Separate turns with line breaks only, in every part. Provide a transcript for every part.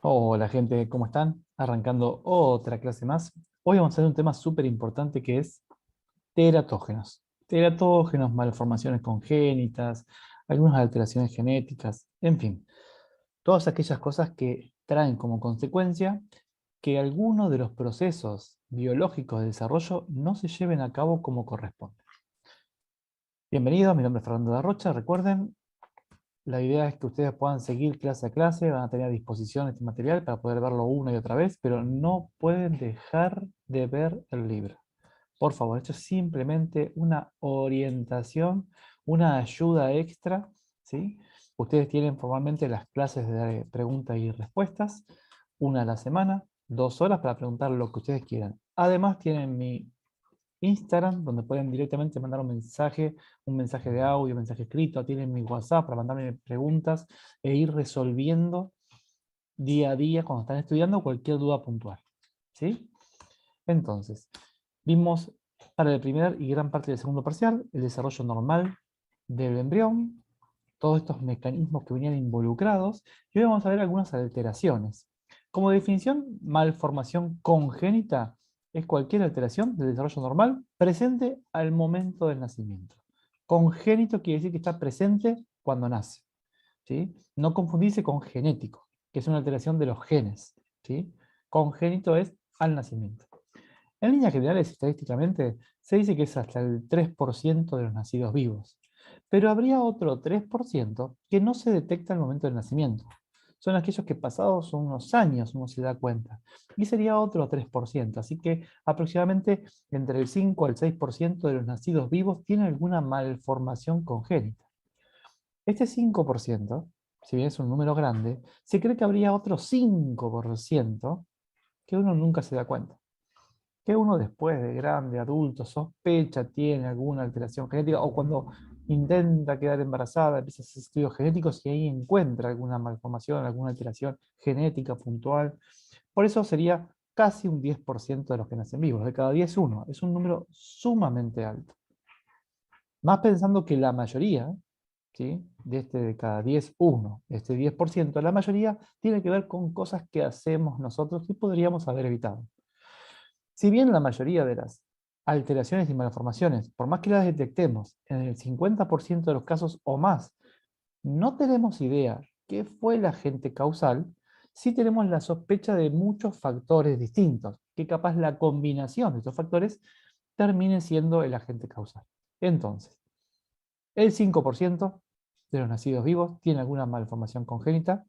Hola gente, ¿cómo están? Arrancando otra clase más. Hoy vamos a hacer un tema súper importante que es teratógenos. Teratógenos, malformaciones congénitas, algunas alteraciones genéticas, en fin, todas aquellas cosas que traen como consecuencia que algunos de los procesos biológicos de desarrollo no se lleven a cabo como corresponde. Bienvenidos, mi nombre es Fernando de Rocha. Recuerden, la idea es que ustedes puedan seguir clase a clase, van a tener a disposición este material para poder verlo una y otra vez, pero no pueden dejar de ver el libro. Por favor, esto es simplemente una orientación, una ayuda extra, ¿sí? Ustedes tienen formalmente las clases de preguntas y respuestas, una a la semana, 2 horas para preguntar lo que ustedes quieran. Además tienen mi Instagram, donde pueden directamente mandar un mensaje de audio, un mensaje escrito, tienen mi WhatsApp para mandarme preguntas e ir resolviendo día a día cuando están estudiando cualquier duda puntual. ¿Sí? Entonces, vimos para el primer y gran parte del segundo parcial el desarrollo normal del embrión, todos estos mecanismos que venían involucrados, y hoy vamos a ver algunas alteraciones. Como definición, malformación congénita es cualquier alteración del desarrollo normal presente al momento del nacimiento. Congénito quiere decir que está presente cuando nace, ¿sí? No confundirse con genético, que es una alteración de los genes, ¿sí? Congénito es al nacimiento. En líneas generales, estadísticamente, se dice que es hasta el 3% de los nacidos vivos. Pero habría otro 3% que no se detecta al momento del nacimiento. Son aquellos que pasados unos años uno se da cuenta. Y sería otro 3%. Así que aproximadamente entre el 5 al 6% de los nacidos vivos tienen alguna malformación congénita. Este 5%, si bien es un número grande, se cree que habría otro 5% que uno nunca se da cuenta, que uno después de grande, adulto, sospecha tiene alguna alteración genética o cuando intenta quedar embarazada, empieza a hacer estudios genéticos y ahí encuentra alguna malformación, alguna alteración genética puntual. Por eso sería casi un 10% de los que nacen vivos, de cada 10 uno. Es un número sumamente alto. Más pensando que la mayoría, ¿sí? De cada 10 uno, este 10%, la mayoría tiene que ver con cosas que hacemos nosotros y podríamos haber evitado. Si bien la mayoría de las alteraciones y malformaciones, por más que las detectemos en el 50% de los casos o más, no tenemos idea qué fue el agente causal, sí tenemos la sospecha de muchos factores distintos, que capaz la combinación de estos factores termine siendo el agente causal. Entonces, el 5% de los nacidos vivos tiene alguna malformación congénita,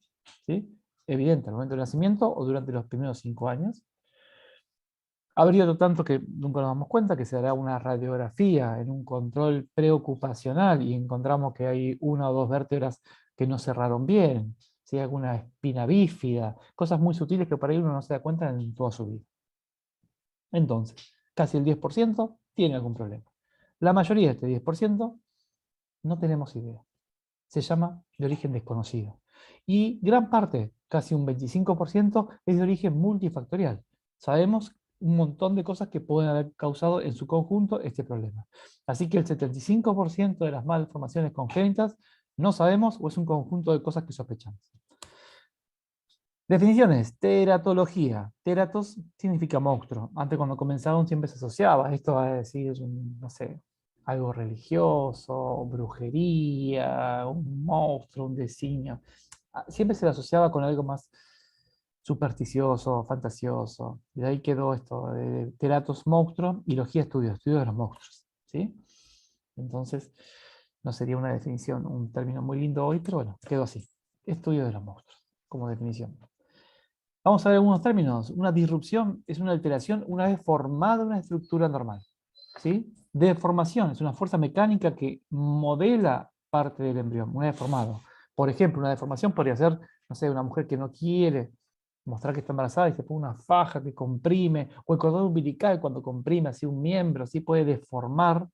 ¿sí? Evidente al momento del nacimiento o durante los primeros 5 años. Habría otro tanto que nunca nos damos cuenta, que se hará una radiografía en un control preocupacional y encontramos que hay una o dos vértebras que no cerraron bien, si hay alguna espina bífida, cosas muy sutiles que por ahí uno no se da cuenta en toda su vida. Entonces, casi el 10% tiene algún problema. La mayoría de este 10% no tenemos idea. Se llama de origen desconocido. Y gran parte, casi un 25%, es de origen multifactorial. Sabemos un montón de cosas que pueden haber causado en su conjunto este problema. Así que el 75% de las malformaciones congénitas no sabemos o es un conjunto de cosas que sospechamos. Definiciones, teratología. Teratos significa monstruo. Antes cuando comenzaron siempre se asociaba esto a decir, no sé, algo religioso, brujería, un monstruo, un designio. Siempre se lo asociaba con algo más supersticioso, fantasioso. Y de ahí quedó esto de teratos monstruo y logía estudio de los monstruos. ¿Sí? Entonces, no sería una definición, un término muy lindo hoy, pero bueno, quedó así. Estudio de los monstruos, como definición. Vamos a ver algunos términos. Una disrupción es una alteración una vez formada una estructura normal. ¿Sí? Deformación es una fuerza mecánica que modela parte del embrión, una vez formado. Por ejemplo, una deformación podría ser, no sé, una mujer que no quiere mostrar que está embarazada y se pone una faja que comprime, o el cordón umbilical cuando comprime así un miembro, así puede deformar.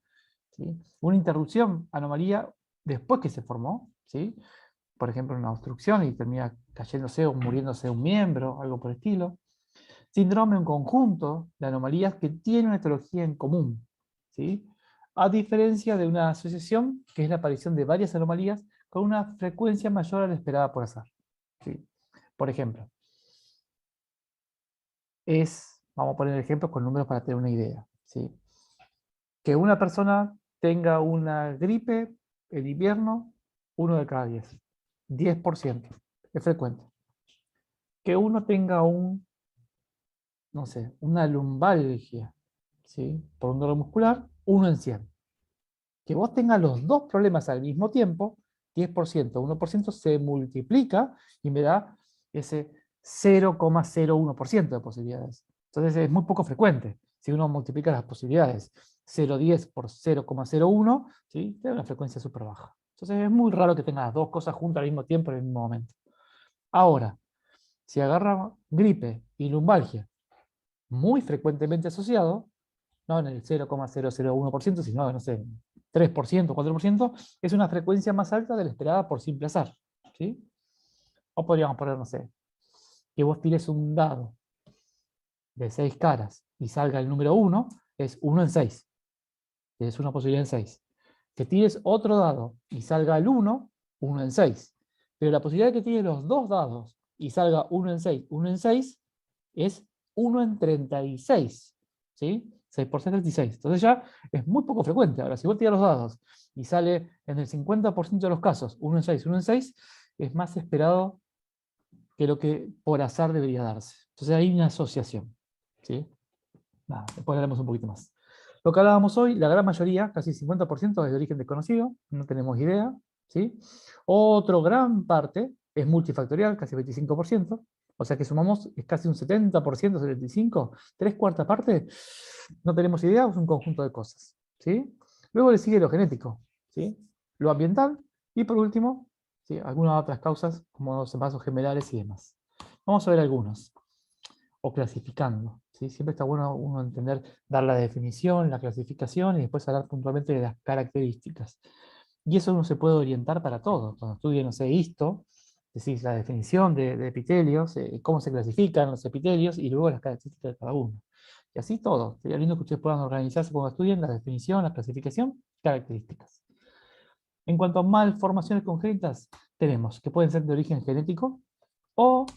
¿Sí? Una interrupción, anomalía, después que se formó, ¿sí? Por ejemplo, una obstrucción y termina cayéndose o muriéndose un miembro, algo por el estilo. Síndrome, un conjunto de anomalías que tienen una etiología en común, ¿sí? A diferencia de una asociación, que es la aparición de varias anomalías con una frecuencia mayor a la esperada por azar. ¿Sí? Por ejemplo, es, vamos a poner ejemplos con números para tener una idea, ¿sí? Que una persona tenga una gripe en invierno, 1 de cada 10. 10%. Es frecuente. Que uno tenga no sé, una lumbalgia, ¿sí? Por un dolor muscular, 1 en 100. Que vos tengas los dos problemas al mismo tiempo, 10%, 1% se multiplica y me da ese 0,01% de posibilidades. Entonces es muy poco frecuente. Si uno multiplica las posibilidades 0,10 por 0,01, ¿sí? Te da una frecuencia súper baja. Entonces es muy raro que tengas las dos cosas juntas al mismo tiempo en el mismo momento. Ahora, si agarra gripe y lumbalgia muy frecuentemente asociado, no en el 0,001%, sino, no sé, 3%, 4%, es una frecuencia más alta de la esperada por simple azar. ¿Sí? O podríamos poner, no sé, que vos tires un dado de 6 caras y salga el número 1, es 1 en 6. Es una posibilidad en 6. Que tires otro dado y salga el 1, 1 en 6. Pero la posibilidad de que tires los dos dados y salga 1 en 6, 1 en 6, es 1 en 36. ¿Sí? 6 por 6, 36. Entonces ya es muy poco frecuente. Ahora, si vos tiras los dados y sale en el 50% de los casos 1 en 6, 1 en 6, es más esperado que lo que por azar debería darse. Entonces hay una asociación. ¿Sí? Nada, después hablaremos un poquito más. Lo que hablábamos hoy, la gran mayoría, casi 50%, es de origen desconocido, no tenemos idea. ¿Sí? Otro gran parte es multifactorial, casi 25%. O sea que sumamos, es casi un 70%, 75%, 3/4 parte, no tenemos idea, es un conjunto de cosas. ¿Sí? Luego le sigue lo genético, ¿sí? Lo ambiental y por último, ¿sí? Algunas otras causas como los vasos gemelares y demás. Vamos a ver algunos, o clasificando. ¿Sí? Siempre está bueno uno entender, dar la definición, la clasificación y después hablar puntualmente de las características. Y eso uno se puede orientar para todo. Cuando estudie, no sé, histo, decís la definición de epitelios, cómo se clasifican los epitelios y luego las características de cada uno. Y así todo. Sería lindo que ustedes puedan organizarse cuando estudien la definición, la clasificación, características. En cuanto a malformaciones congénitas, tenemos que pueden ser de origen genético o,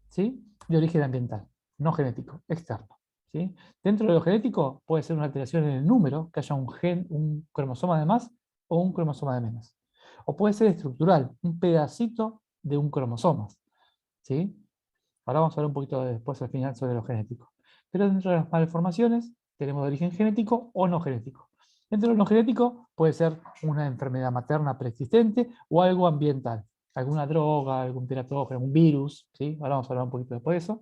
¿sí?, de origen ambiental, no genético, externo. ¿Sí? Dentro de lo genético puede ser una alteración en el número, que haya un gen, un cromosoma de más o un cromosoma de menos. O puede ser estructural, un pedacito de un cromosoma. ¿Sí? Ahora vamos a hablar un poquito después al final sobre lo genético. Pero dentro de las malformaciones tenemos de origen genético o no genético. Dentro de lo no genético puede ser una enfermedad materna preexistente o algo ambiental. Alguna droga, algún teratógeno, un virus. ¿Sí? Ahora vamos a hablar un poquito después de eso.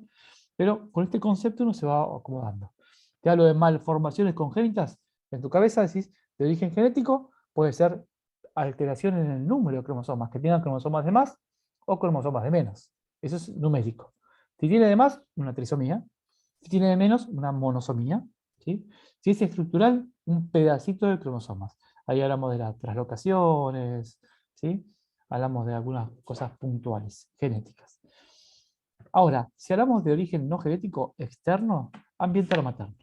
Pero con este concepto uno se va acomodando. Te hablo de malformaciones congénitas. En tu cabeza decís, de origen genético puede ser alteración en el número de cromosomas, que tengan cromosomas de más o cromosomas de menos. Eso es numérico. Si tiene de más, una trisomía. Si tiene de menos, una monosomía. ¿Sí? Si es estructural, un pedacito de cromosomas. Ahí hablamos de las translocaciones, ¿sí? Hablamos de algunas cosas puntuales, genéticas. Ahora, si hablamos de origen no genético externo, ambiental o materno,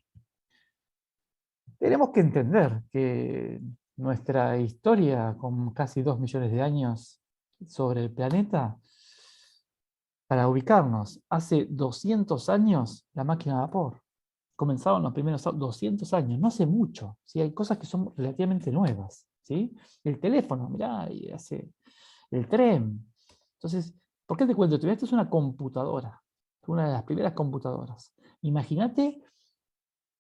tenemos que entender que nuestra historia, con casi 2 millones de años sobre el planeta, para ubicarnos, hace 200 años la máquina de vapor. Comenzaron los primeros 200 años, no hace mucho. ¿Sí? Hay cosas que son relativamente nuevas. ¿Sí? El teléfono, mirá, y hace el tren. Entonces, ¿por qué te cuento esto? Esto es una computadora, una de las primeras computadoras. Imagínate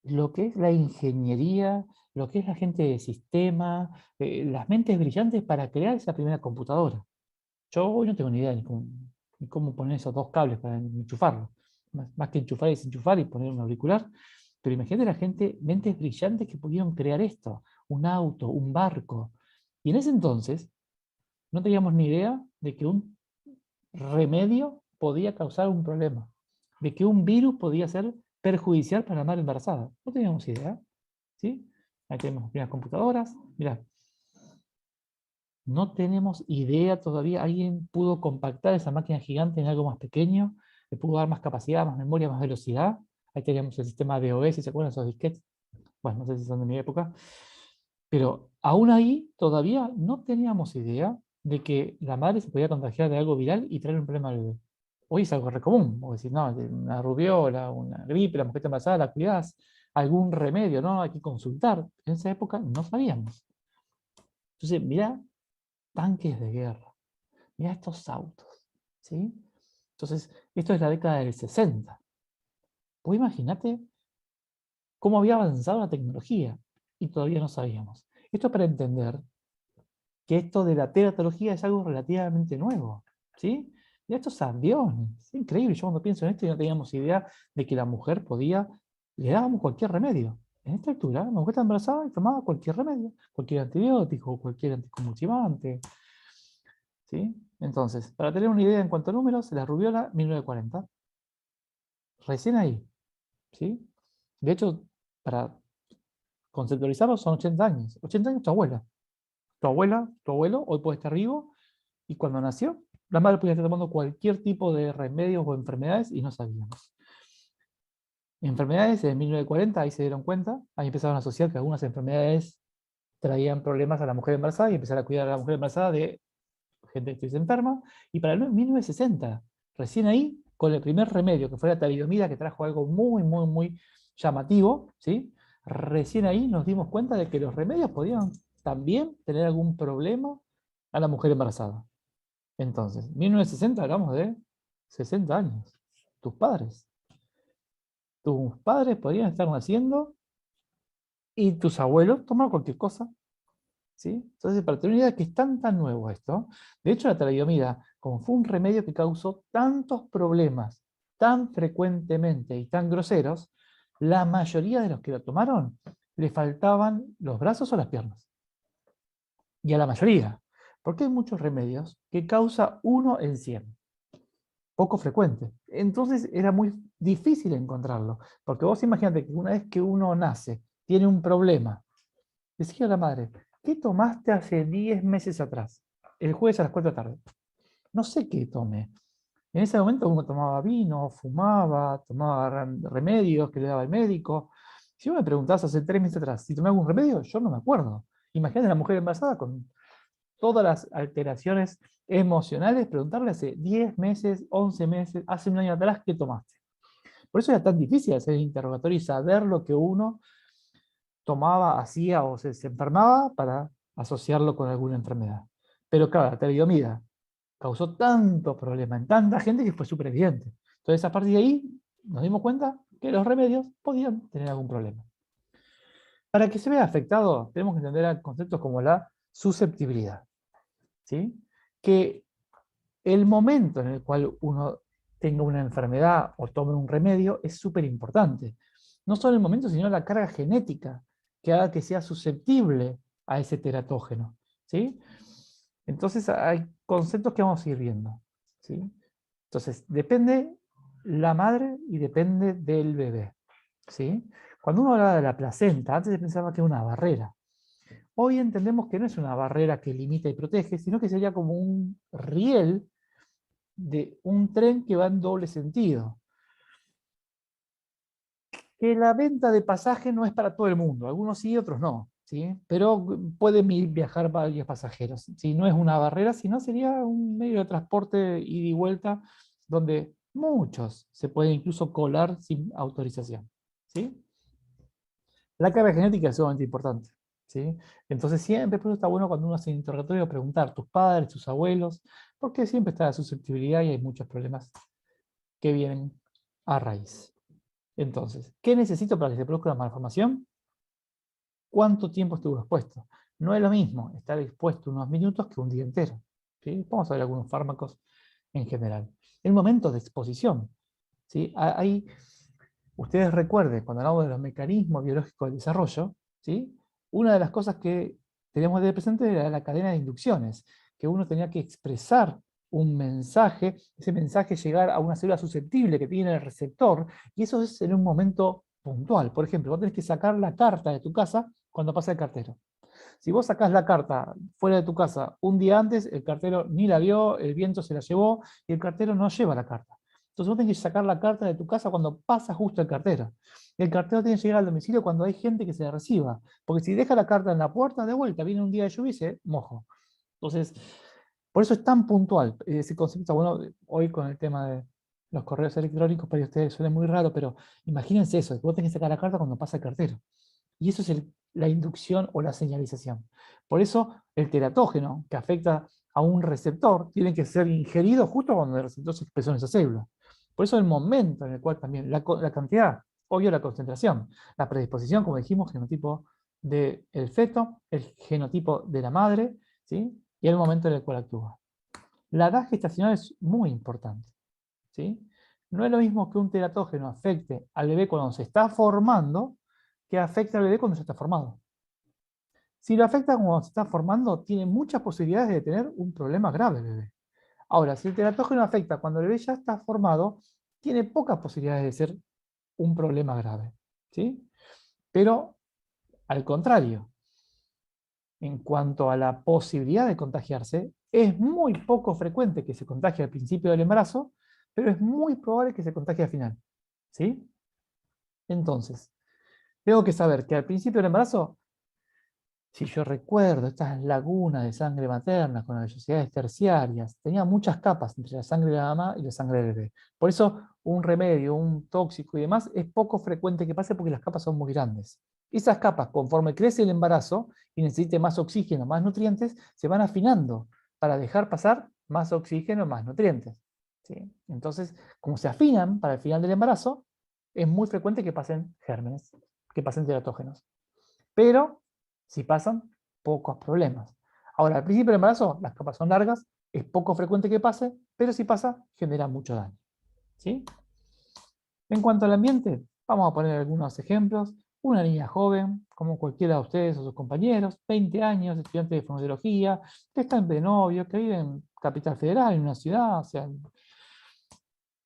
lo que es la ingeniería, lo que es la gente de sistema, las mentes brillantes para crear esa primera computadora. Yo hoy no tengo ni idea ni cómo poner esos dos cables para enchufarlo. Más que enchufar y desenchufar y poner un auricular. Pero imagínate la gente, mentes brillantes que pudieron crear esto, un auto, un barco. Y en ese entonces no teníamos ni idea de que un remedio podía causar un problema, de que un virus podía ser perjudicial para la madre embarazada. No teníamos idea. ¿Sí? Ahí tenemos las computadoras. Mirá, no tenemos idea todavía. Alguien pudo compactar esa máquina gigante en algo más pequeño, le pudo dar más capacidad, más memoria, más velocidad. Ahí teníamos el sistema DOS, si se acuerdan esos disquetes. Bueno, no sé si son de mi época. Pero aún ahí todavía no teníamos idea de que la madre se podía contagiar de algo viral y traer un problema al bebé. Hoy es algo re común. Vos decís, no, una rubiola, una gripe, la mujer está embarazada, la cuidás, algún remedio, ¿no? Hay que consultar. En esa época no sabíamos. Entonces, mirá tanques de guerra, mirá estos autos, ¿sí? Entonces, esto es la década del 60. Vos imaginate cómo había avanzado la tecnología y todavía no sabíamos. Esto para entender que esto de la teratología es algo relativamente nuevo, ¿sí? Y estos aviones, es increíble, yo cuando pienso en esto y no teníamos idea de que la mujer podía, le dábamos cualquier remedio. En esta altura, la mujer está embarazada y tomaba cualquier remedio, cualquier antibiótico, cualquier anticonvulsivante, ¿sí? Entonces, para tener una idea en cuanto a números, la rubiola 1940, recién ahí, ¿sí? De hecho, para conceptualizarlo son 80 años. 80 años tu abuela, tu abuelo, hoy puede estar vivo. Y cuando nació, la madre podía estar tomando cualquier tipo de remedios o enfermedades y no sabíamos. Enfermedades en 1940, ahí se dieron cuenta, ahí empezaron a asociar que algunas enfermedades traían problemas a la mujer embarazada y empezaron a cuidar a la mujer embarazada de gente que estuviese enferma. Y para el 1960, recién ahí, con el primer remedio, que fue la talidomida, que trajo algo muy, muy, muy llamativo, ¿sí? Recién ahí nos dimos cuenta de que los remedios podían también tener algún problema a la mujer embarazada. Entonces, 1960 hablamos de 60 años. Tus padres. Tus padres podrían estar naciendo y tus abuelos tomaron cualquier cosa. ¿Sí? Entonces, para tener una idea de que es tan nuevo esto, de hecho la talidomida, como fue un remedio que causó tantos problemas tan frecuentemente y tan groseros, la mayoría de los que lo tomaron le faltaban los brazos o las piernas. Y a la mayoría. Porque hay muchos remedios que causa 1 en 100. Poco frecuente. Entonces era muy difícil encontrarlo, porque vos imagínate que una vez que uno nace, tiene un problema, decía a la madre, ¿qué tomaste hace 10 meses atrás? El jueves a las 4 de la tarde. No sé qué tomé. En ese momento uno tomaba vino, fumaba, tomaba remedios que le daba el médico. Si vos me preguntás hace 3 meses atrás si tomé algún remedio, yo no me acuerdo. Imagínate a la mujer embarazada con todas las alteraciones emocionales, preguntarle hace 10 meses, 11 meses, hace un año atrás, ¿qué tomaste? Por eso era tan difícil hacer el interrogatorio y saber lo que uno tomaba, hacía o se enfermaba para asociarlo con alguna enfermedad. Pero claro, la talidomida causó tanto problema en tanta gente que fue súper evidente. Entonces, a partir de ahí, nos dimos cuenta que los remedios podían tener algún problema. Para que se vea afectado, tenemos que entender conceptos como la susceptibilidad. ¿Sí? Que el momento en el cual uno tenga una enfermedad o tome un remedio es súper importante. No solo el momento, sino la carga genética que haga que sea susceptible a ese teratógeno. ¿Sí? Entonces hay conceptos que vamos a ir viendo. ¿Sí? Entonces, depende la madre y depende del bebé. ¿Sí? Cuando uno hablaba de la placenta, antes se pensaba que era una barrera. Hoy entendemos que no es una barrera que limita y protege, sino que sería como un riel de un tren que va en doble sentido. Que la venta de pasaje no es para todo el mundo, algunos sí, otros no, ¿sí? Pero pueden viajar varios pasajeros. Si no es una barrera, sino sería un medio de transporte ida y vuelta donde muchos se pueden incluso colar sin autorización. ¿Sí? La carga genética es sumamente importante. ¿Sí? Entonces siempre por eso está bueno cuando uno hace interrogatorio preguntar tus padres, tus abuelos, porque siempre está la susceptibilidad y hay muchos problemas que vienen a raíz. Entonces, ¿qué necesito para que se produzca una malformación? ¿Cuánto tiempo estuve expuesto? No es lo mismo estar expuesto unos minutos que un día entero. ¿Sí? Vamos a ver algunos fármacos en general. El momento de exposición. ¿Sí? Hay, ustedes recuerden, cuando hablamos de los mecanismos biológicos del desarrollo, ¿sí? Una de las cosas que teníamos de presente era la cadena de inducciones, que uno tenía que expresar un mensaje, ese mensaje llegar a una célula susceptible que tiene el receptor, y eso es en un momento puntual. Por ejemplo, vos tenés que sacar la carta de tu casa cuando pasa el cartero. Si vos sacás la carta fuera de tu casa un día antes, el cartero ni la vio, el viento se la llevó y el cartero no lleva la carta. Entonces vos tenés que sacar la carta de tu casa cuando pasa justo el cartero. El cartero tiene que llegar al domicilio cuando hay gente que se la reciba. Porque si deja la carta en la puerta, de vuelta, viene un día de lluvia y se mojo. Entonces, por eso es tan puntual ese concepto. Bueno, hoy con el tema los correos electrónicos para ustedes suena muy raro, pero imagínense eso, que vos tenés que sacar la carta cuando pasa el cartero. Y eso es la inducción o la señalización. Por eso el teratógeno que afecta a un receptor tiene que ser ingerido justo cuando el receptor se expresó en esa célula. Por eso el momento en el cual también la cantidad, obvio la concentración, la predisposición, como dijimos, genotipo del feto, el genotipo de la madre, ¿sí? Y el momento en el cual actúa. La edad gestacional es muy importante, ¿sí? No es lo mismo que un teratógeno afecte al bebé cuando se está formando que afecte al bebé cuando ya está formado. Si lo afecta cuando se está formando, tiene muchas posibilidades de tener un problema grave el bebé. Ahora, si el teratógeno afecta cuando el bebé ya está formado, tiene pocas posibilidades de ser un problema grave, ¿sí? Pero, al contrario, en cuanto a la posibilidad de contagiarse, es muy poco frecuente que se contagie al principio del embarazo, pero es muy probable que se contagie al final, ¿sí? Entonces, tengo que saber que al principio del embarazo, si yo recuerdo estas lagunas de sangre materna con las vellosidades terciarias, tenía muchas capas entre la sangre de la mamá y la sangre del bebé. Por eso un remedio, un tóxico y demás es poco frecuente que pase porque las capas son muy grandes. Esas capas, conforme crece el embarazo y necesite más oxígeno, más nutrientes, se van afinando para dejar pasar más oxígeno, más nutrientes, ¿sí? Entonces, como se afinan para el final del embarazo, es muy frecuente que pasen gérmenes, que pasen teratógenos. Pero si pasan, pocos problemas. Ahora, al principio del embarazo, las capas son largas, es poco frecuente que pase, pero si pasa, genera mucho daño, ¿sí? En cuanto al ambiente, vamos a poner algunos ejemplos. Una niña joven, como cualquiera de ustedes o sus compañeros, 20 años, estudiante de fonoaudiología, que está de novio, que vive en Capital Federal, en una ciudad, o sea,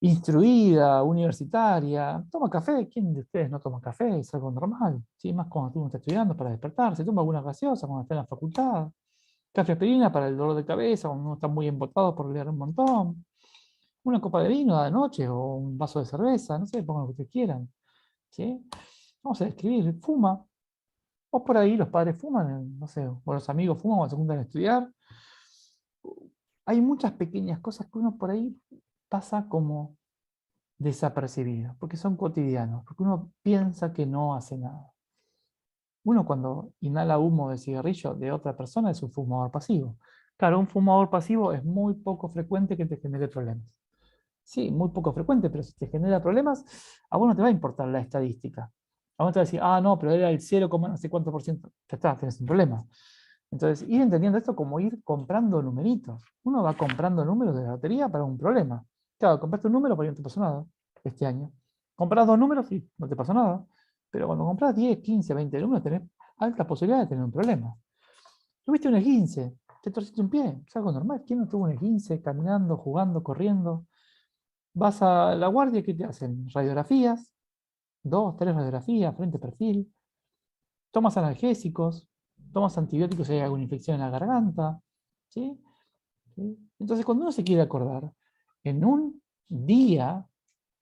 instruida, universitaria, toma café. ¿Quién de ustedes no toma café? Es algo normal, ¿sí? Más cuando uno está estudiando para despertarse, toma alguna gaseosa cuando está en la facultad, café aspirina para el dolor de cabeza cuando uno está muy embotado por leer un montón, una copa de vino a la noche o un vaso de cerveza, no sé, pongan lo que ustedes quieran, ¿sí? Vamos a describir, fuma, o por ahí los padres fuman, no sé, o los amigos fuman cuando se juntan a estudiar. Hay muchas pequeñas cosas que uno por ahí pasa como desapercibidos, porque son cotidianos, porque uno piensa que no hace nada. Uno cuando inhala humo de cigarrillo de otra persona es un fumador pasivo. Claro, un fumador pasivo es muy poco frecuente que te genere problemas. Sí, muy poco frecuente, pero si te genera problemas, a vos no te va a importar la estadística. A vos te va a decir, ah, no, pero era el 0, no sé cuánto por ciento. Ya está, tenés un problema. Entonces, ir entendiendo esto como ir comprando numeritos. Uno va comprando números de la lotería para un problema. Claro, compraste un número, pero no te pasó nada este año. Compras dos números y no te pasó nada. Pero cuando compras 10, 15, 20 números, tenés alta posibilidad de tener un problema. Tuviste un esguince, te torciste un pie, es algo normal. ¿Quién no tuvo un esguince caminando, jugando, corriendo? Vas a la guardia, ¿qué te hacen? Radiografías, dos, tres radiografías, frente perfil. Tomas analgésicos, tomas antibióticos si hay alguna infección en la garganta, ¿sí? ¿Sí? Entonces, cuando uno se quiere acordar, en un día,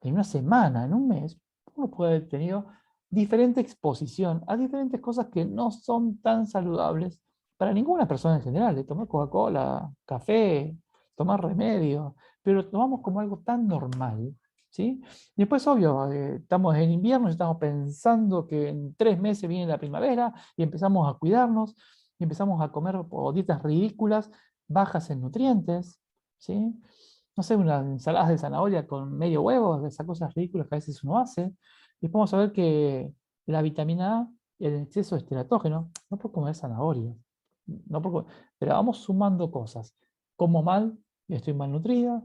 en una semana, en un mes, uno puede haber tenido diferente exposición a diferentes cosas que no son tan saludables para ninguna persona en general. Tomar Coca-Cola, café, tomar remedio, pero lo tomamos como algo tan normal, ¿sí? Después, obvio, estamos en invierno y estamos pensando que en 3 meses viene la primavera y empezamos a cuidarnos y empezamos a comer dietas ridículas, bajas en nutrientes, ¿sí? No sé, unas ensaladas de zanahoria con medio huevo, esas cosas ridículas que a veces uno hace. Y podemos saber que la vitamina A, el exceso es teratógeno, no por comer zanahoria, no por pero vamos sumando cosas. Como mal, estoy malnutrida,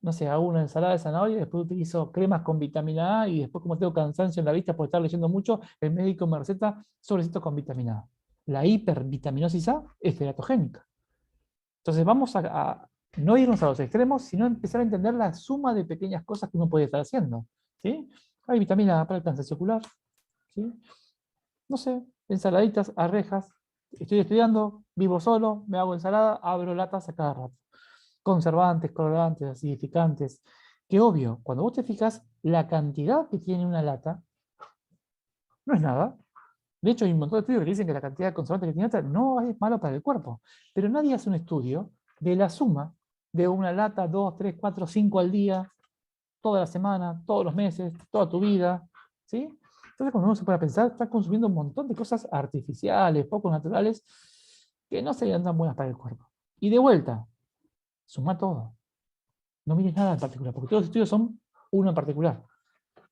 no sé, hago una ensalada de zanahoria, después utilizo cremas con vitamina A y después como tengo cansancio en la vista por estar leyendo mucho, el médico me receta sobrecitos con vitamina A. La hipervitaminosis A es teratogénica. Entonces vamos a no irnos a los extremos, sino empezar a entender la suma de pequeñas cosas que uno puede estar haciendo, ¿sí? Hay vitamina A para el cansancio ocular, ¿sí? No sé, ensaladitas, arvejas. Estoy estudiando, vivo solo, me hago ensalada, abro latas a cada rato. Conservantes, colorantes, acidificantes. Que obvio, cuando vos te fijas, la cantidad que tiene una lata no es nada. De hecho, hay un montón de estudios que dicen que la cantidad de conservantes que tiene lata no es malo para el cuerpo. Pero nadie hace un estudio de la suma de una lata, 2, 3, 4, 5 al día. toda la semana, todos los meses, toda tu vida, ¿sí? Entonces cuando uno se pone a pensar, está consumiendo un montón de cosas artificiales, poco naturales, que no serían tan buenas para el cuerpo. Y de vuelta, suma todo. No mires nada en particular, porque todos los estudios son uno en particular.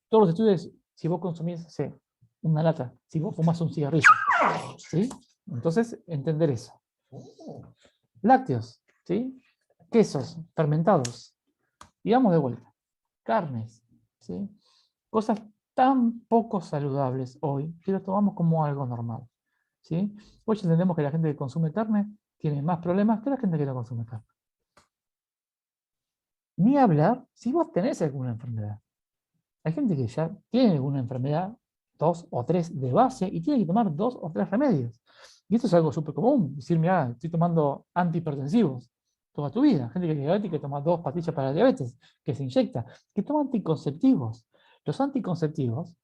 Todos los estudios, si vos consumís, no sé, una lata, si vos fumas un cigarrillo, ¿sí? Entonces, entender eso. Lácteos, ¿sí? Quesos, fermentados. Y vamos de vuelta. Carnes, ¿sí? Cosas tan poco saludables hoy que lo tomamos como algo normal, ¿sí? Hoy entendemos que la gente que consume carne tiene más problemas que la gente que no consume carne. Ni hablar si vos tenés alguna enfermedad. Hay gente que ya tiene alguna enfermedad, 2 o 3 de base, y tiene que tomar 2 o 3 remedios. Y esto es algo súper común. Decir, mira, estoy tomando antihipertensivos toda tu vida. Gente que es diabética que toma 2 pastillas para la diabetes, que se inyecta, que toma anticonceptivos. Los anticonceptivos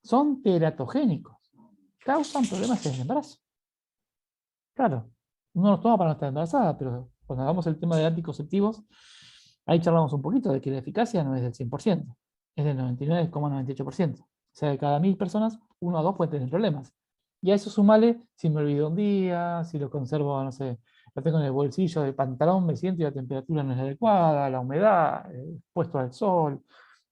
son teratogénicos, causan problemas en el embarazo. Claro, uno los toma para no estar embarazada, pero cuando hagamos el tema de anticonceptivos, ahí charlamos un poquito de que la eficacia no es del 100%, es del 99,98%. O sea, de cada 1000 personas, 1 o 2 pueden tener problemas. Y a eso sumale si me olvido un día, si lo conservo, no sé, lo tengo en el bolsillo del pantalón, me siento y la temperatura no es la adecuada, la humedad, expuesto al sol,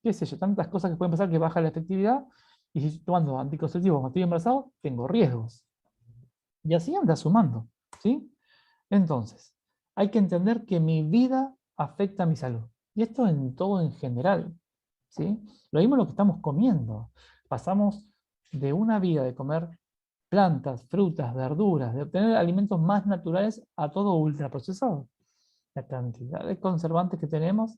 qué sé yo, tantas cosas que pueden pasar que baja la efectividad. Y si estoy tomando anticonceptivos cuando estoy embarazado, tengo riesgos. Y así anda sumando, ¿sí? Entonces, hay que entender que mi vida afecta a mi salud. Y esto en todo en general, ¿sí? Lo mismo lo que estamos comiendo. Pasamos de una vida de comer plantas, frutas, verduras, de obtener alimentos más naturales a todo ultraprocesado. La cantidad de conservantes que tenemos,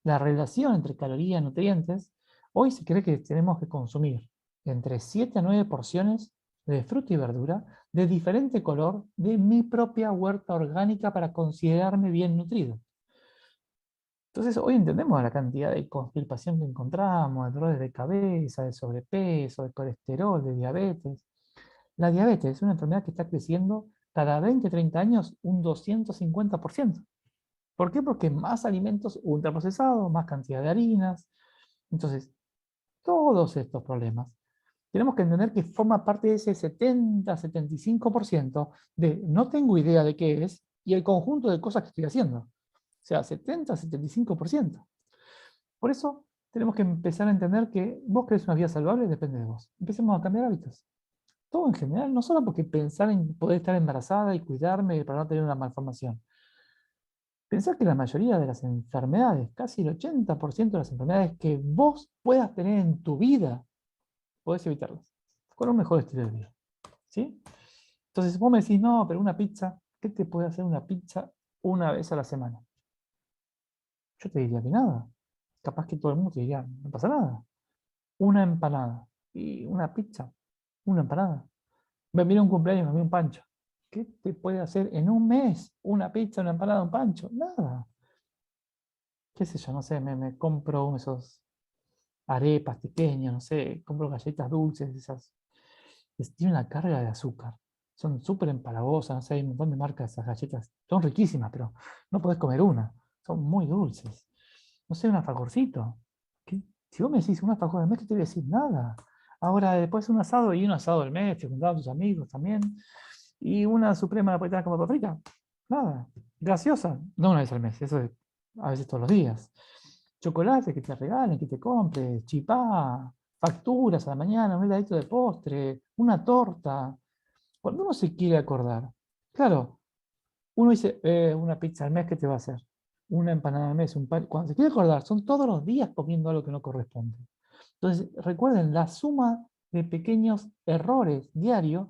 la relación entre calorías y nutrientes, hoy se cree que tenemos que consumir entre 7 a 9 porciones de fruta y verdura de diferente color de mi propia huerta orgánica para considerarme bien nutrido. Entonces, hoy entendemos la cantidad de constipación que encontramos, de dolores de cabeza, de sobrepeso, de colesterol, de diabetes. La diabetes es una enfermedad que está creciendo cada 20, 30 años un 250%. ¿Por qué? Porque más alimentos ultraprocesados, más cantidad de harinas. Entonces, todos estos problemas tenemos que entender que forma parte de ese 70-75% de no tengo idea de qué es y el conjunto de cosas que estoy haciendo. O sea, 70-75%. Por eso tenemos que empezar a entender que vos querés una vida saludable, depende de vos. Empecemos a cambiar hábitos. Todo en general, no solo porque pensar en poder estar embarazada y cuidarme para no tener una malformación. Pensar que la mayoría de las enfermedades, casi el 80% de las enfermedades que vos puedas tener en tu vida, podés evitarlas con un mejor estilo de vida. ¿Sí? Entonces vos me decís, no, pero una pizza, ¿qué te puede hacer una pizza una vez a la semana? Yo te diría que nada. Capaz que todo el mundo te diría, no pasa nada. Una empanada y una pizza, una empanada. Me viene un cumpleaños, me viene un pancho. ¿Qué te puede hacer en un mes? Una pizza, una empanada, un pancho. Nada. Qué sé yo, no sé, me compro esos arepas pequeños, no sé, compro galletas dulces, esas. Tienen una carga de azúcar. Son súper empalagosas, no sé, hay un montón de marcas de esas galletas. Son riquísimas, pero no podés comer una. Son muy dulces. No sé, un alfajorcito. Si vos me decís un alfajor al mes, ¿qué te voy a decir? Nada. Ahora, después un asado y un asado al mes, te juntás con tus amigos también. Y una suprema napolitana con papa frita. Nada. Gaseosa, no una vez al mes, eso es a veces todos los días. Chocolate que te regalen, que te compres, chipá, facturas a la mañana, un heladito de postre, una torta. Cuando uno se quiere acordar, claro, uno dice, una pizza al mes, ¿qué te va a hacer? Una empanada al mes, un pan. Cuando se quiere acordar, son todos los días comiendo algo que no corresponde. Entonces, recuerden, la suma de pequeños errores diarios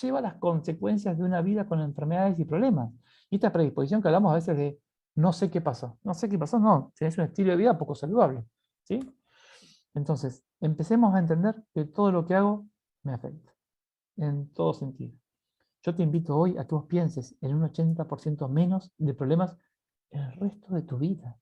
lleva a las consecuencias de una vida con enfermedades y problemas. Y esta predisposición que hablamos a veces de no sé qué pasó. No sé qué pasó, no. Tenés un estilo de vida poco saludable. ¿Sí? Entonces, empecemos a entender que todo lo que hago me afecta. En todo sentido. Yo te invito hoy a que vos pienses en un 80% menos de problemas el resto de tu vida.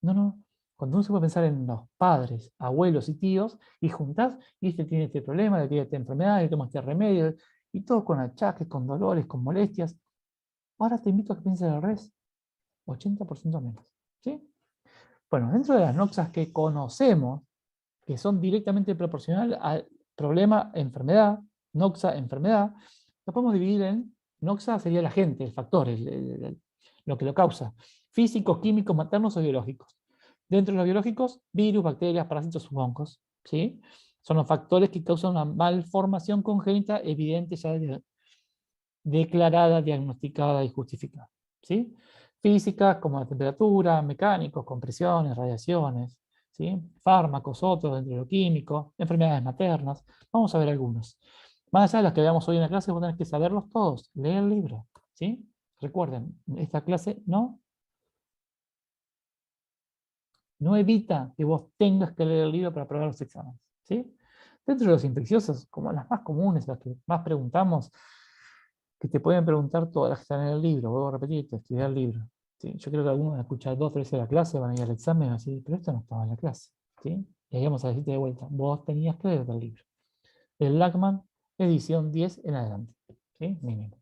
No, no. Cuando uno se puede pensar en los padres, abuelos y tíos, y juntás, y este tiene este problema, este tiene esta enfermedad, y toma este remedio, y todo con achaques, con dolores, con molestias. Ahora te invito a que pienses al revés, 80% menos. ¿Sí? Bueno, dentro de las noxas que conocemos, que son directamente proporcional al problema enfermedad, noxa enfermedad, lo podemos dividir en noxa sería el agente, el factor, lo que lo causa, físicos, químicos, maternos o biológicos. Dentro de los biológicos, virus, bacterias, parásitos o hongos, ¿sí? Son los factores que causan una malformación congénita evidente ya declarada, diagnosticada y justificada, ¿sí? Físicas como la temperatura, mecánicos, compresiones, radiaciones, ¿sí? Fármacos, otros dentro de lo químico, enfermedades maternas. Vamos a ver algunos. Más allá de las que veamos hoy en la clase, vos tenés que saberlos todos, leer el libro, ¿sí? Recuerden, esta clase no evita que vos tengas que leer el libro para aprobar los exámenes, ¿sí? Dentro de los infecciosos, como las más comunes, las que más preguntamos, que te pueden preguntar todas las que están en el libro, vuelvo a repetirte, estudiar el libro. ¿Sí? Yo creo que algunos van a escuchar 2 o 3 veces la clase, van a ir al examen y van a decir, pero esto no estaba en la clase. ¿Sí? Y ahí vamos a decirte de vuelta, vos tenías que leer el libro. El Lachman, edición 10 en adelante. ¿Sí? Mínimo.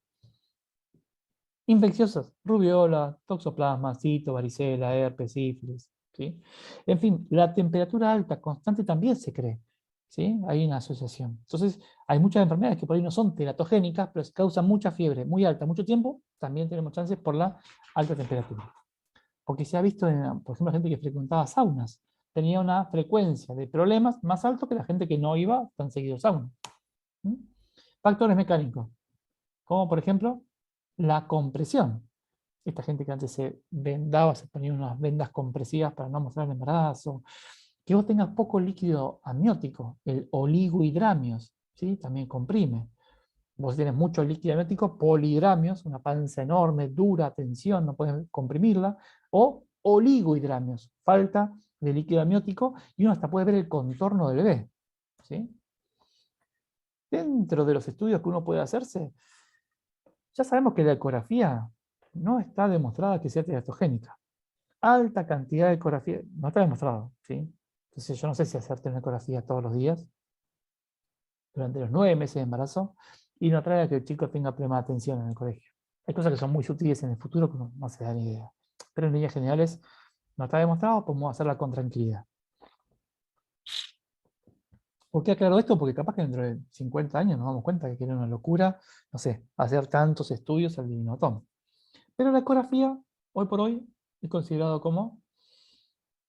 Infecciosas, rubiola, toxoplasma, cito, varicela, herpes, sífilis. ¿Sí? En fin, la temperatura alta constante también se cree. ¿Sí? Hay una asociación. Entonces, hay muchas enfermedades que por ahí no son teratogénicas, pero causan mucha fiebre muy alta, mucho tiempo, también tenemos chances por la alta temperatura. Porque se ha visto, por ejemplo, gente que frecuentaba saunas, tenía una frecuencia de problemas más alto que la gente que no iba tan seguido a sauna. ¿Mm? Factores mecánicos, como por ejemplo la compresión. Esta gente que antes se vendaba, se ponía unas vendas compresivas para no mostrar el embarazo. Que vos tengas poco líquido amniótico, el oligohidramios, ¿sí? También comprime. Vos tienes mucho líquido amniótico, polihidramios, una panza enorme, dura, tensión, no puedes comprimirla, o oligohidramios, falta de líquido amniótico, y uno hasta puede ver el contorno del bebé. ¿Sí? Dentro de los estudios que uno puede hacerse, ya sabemos que la ecografía no está demostrada que sea teratogénica. Alta cantidad de ecografía, no está demostrado, ¿sí? Entonces yo no sé si hacerte una ecografía todos los días, durante los 9 meses de embarazo, y no trae a que el chico tenga problema de atención en el colegio. Hay cosas que son muy sutiles en el futuro que uno no se da ni idea. Pero en líneas generales no está demostrado, podemos hacerla con tranquilidad. ¿Por qué aclaro esto? Porque capaz que dentro de 50 años nos damos cuenta que era una locura, no sé, hacer tantos estudios al divino Tom. Pero la ecografía, hoy por hoy, es considerado como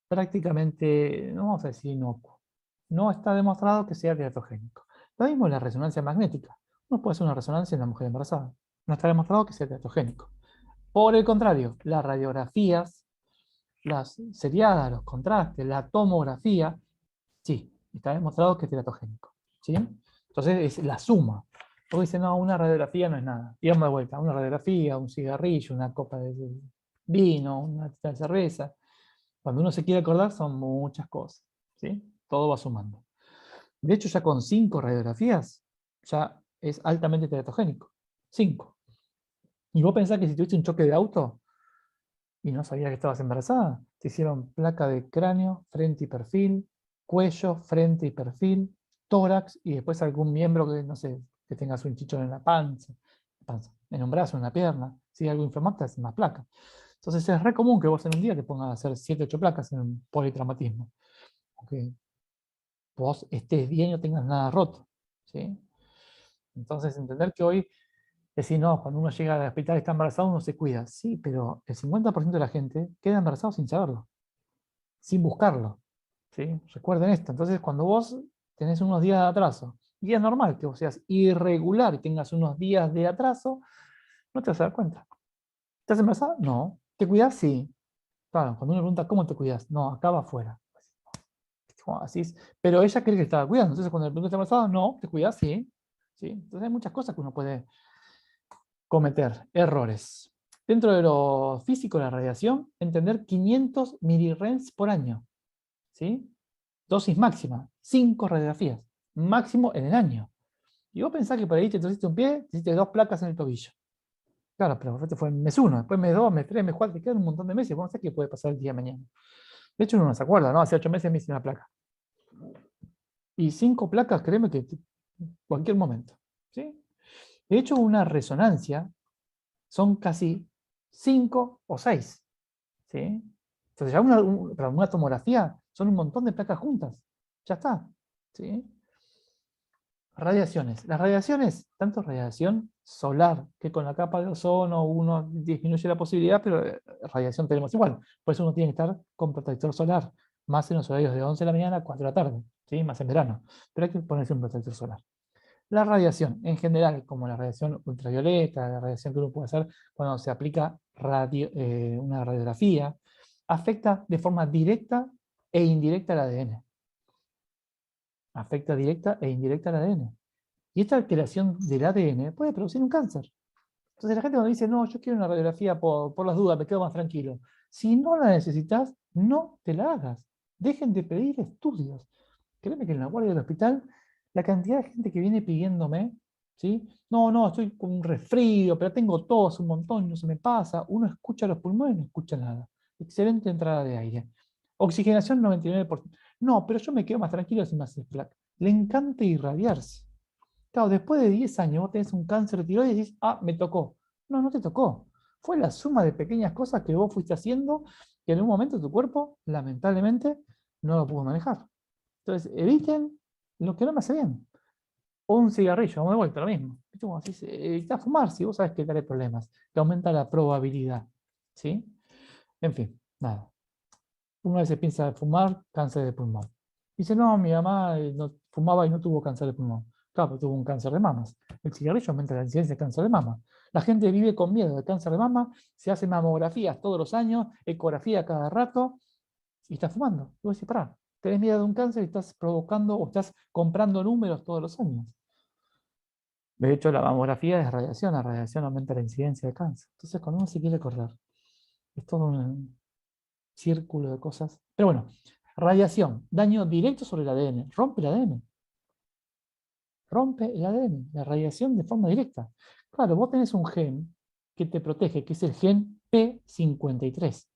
prácticamente, no vamos a decir inocuo. No está demostrado que sea teratogénico. Lo mismo en la resonancia magnética. Uno puede hacer una resonancia en la mujer embarazada. No está demostrado que sea teratogénico. Por el contrario, las radiografías, las seriadas, los contrastes, la tomografía, sí, está demostrado que es teratogénico. ¿Sí? Entonces es la suma. Porque dicen, no, una radiografía no es nada. Y vamos de vuelta, una radiografía, un cigarrillo, una copa de vino, una tita de cerveza. Cuando uno se quiere acordar son muchas cosas. ¿Sí? Todo va sumando. De hecho, ya con 5 radiografías, ya es altamente teratogénico. 5. Y vos pensás que si tuviste un choque de auto y no sabías que estabas embarazada, te hicieron placa de cráneo, frente y perfil, cuello, frente y perfil, tórax y después algún miembro que, no sé, que tengas un chichón en la panza, en un brazo, en una pierna. Si hay algo inflamado, te hacen más placa. Entonces es re común que vos en un día te pongas a hacer 7, 8 placas en un politraumatismo. Aunque vos estés bien y no tengas nada roto. ¿Sí? Entonces entender que hoy decir, no, cuando uno llega al hospital y está embarazado, uno se cuida. Sí, pero el 50% de la gente queda embarazado sin saberlo, sin buscarlo. ¿Sí? Recuerden esto. Entonces, cuando vos tenés unos días de atraso, y es normal que vos seas irregular y tengas unos días de atraso, no te vas a dar cuenta. ¿Estás embarazada? No. ¿Te cuidas? Sí. Claro, cuando uno pregunta, ¿cómo te cuidas? No, acá va afuera. Así es. Pero ella cree que estaba cuidando. Entonces, cuando le pregunta, ¿estás embarazada? No. ¿Te cuidas? Sí. ¿Sí? Entonces, hay muchas cosas que uno puede cometer errores. Dentro de lo físico de la radiación, entender 500 milirens por año. ¿Sí? Dosis máxima, 5 radiografías, máximo en el año. Y vos pensás que por ahí te torciste un pie, te hiciste 2 placas en el tobillo. Claro, pero este fue en mes 1, después mes 2, mes 3, mes 4, te quedan un montón de meses, vos no sabés qué puede pasar el día de mañana. De hecho, uno no se acuerda, ¿no? Hace 8 meses me hice una placa. Y 5 placas, créeme que cualquier momento. ¿Sí? De hecho, una resonancia son casi 5 o 6. ¿Sí? Entonces ya una tomografía son un montón de placas juntas. Ya está. ¿Sí? Radiaciones. Las radiaciones, tanto radiación solar, que con la capa de ozono uno disminuye la posibilidad, pero radiación tenemos igual. Por eso uno tiene que estar con protector solar, más en los horarios de 11 de la mañana a 4 de la tarde, ¿sí? Más en verano. Pero hay que ponerse un protector solar. La radiación, en general, como la radiación ultravioleta, la radiación que uno puede hacer cuando se aplica una radiografía, afecta de forma directa e indirecta al ADN. Afecta directa e indirecta al ADN. Y esta alteración del ADN puede producir un cáncer. Entonces la gente cuando dice, no, yo quiero una radiografía por las dudas, me quedo más tranquilo. Si no la necesitas, no te la hagas. Dejen de pedir estudios. Créeme que en la guardia del hospital, la cantidad de gente que viene pidiéndome, ¿sí? No, no, estoy con un resfrío, pero tengo tos un montón, no se me pasa. Uno escucha los pulmones, no escucha nada. Excelente entrada de aire. Oxigenación 99%. No, pero yo me quedo más tranquilo si me haces placa. Le encanta irradiarse. Claro, después de 10 años vos tenés un cáncer de tiroides y decís, ah, me tocó. No, no te tocó. Fue la suma de pequeñas cosas que vos fuiste haciendo que en un momento tu cuerpo, lamentablemente, no lo pudo manejar. Entonces, eviten lo que no me hace bien. O un cigarrillo, vamos de vuelta, lo mismo. ¿Viste cómo decís? Evita fumar si vos sabes que trae problemas, que aumenta la probabilidad. ¿Sí? En fin, nada. Una vez se piensa de fumar, cáncer de pulmón. Dice, no, mi mamá no, fumaba y no tuvo cáncer de pulmón. Claro, pero tuvo un cáncer de mamas. El cigarrillo aumenta la incidencia de cáncer de mama. La gente vive con miedo de cáncer de mama, se hace mamografías todos los años, ecografía cada rato, y está fumando. Y vos decís, pará, tenés miedo de un cáncer y estás provocando o estás comprando números todos los años. De hecho, la mamografía es radiación, la radiación aumenta la incidencia de cáncer. Entonces, cuando uno se quiere correr, es todo un círculo de cosas. Pero bueno, radiación, daño directo sobre el ADN, rompe el ADN. Rompe el ADN, la radiación de forma directa. Claro, vos tenés un gen que te protege, que es el gen P53.